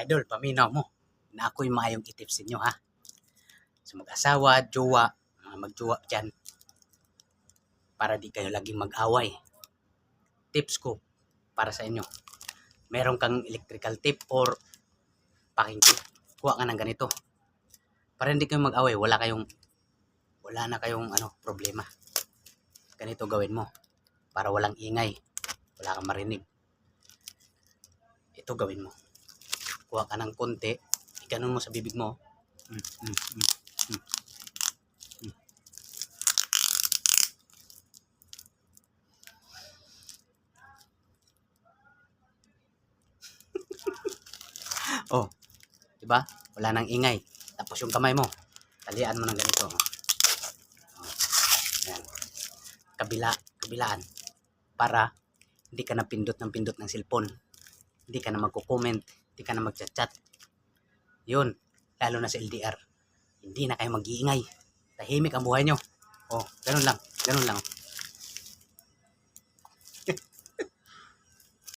idol, paminaw mo na ako'y maayong i-tips inyo ha. So mag-asawa, jowa, mag-jowa dyan para di kayo laging mag-away. Tips ko para sa inyo. Meron kang electrical tip or packing tip. Kuha ka ng ganito. Para hindi kayo mag-away, wala na kayong problema. Ganito gawin mo para walang ingay. Wala kang marinig. Ito gawin mo. Kuha ka ng konti, iganon mo sa bibig mo. Oh, diba? Wala nang ingay. Tapos yung kamay mo, talian mo ng ganito. Yan. Kabilaan. Para hindi ka na pindot ng cellphone. Hindi ka na magko-comment. Hindi ka na mag-chat. Yun. Lalo na sa LDR. Hindi na kayo mag-iingay. Tahimik ang buhay nyo. Oh, ganun lang.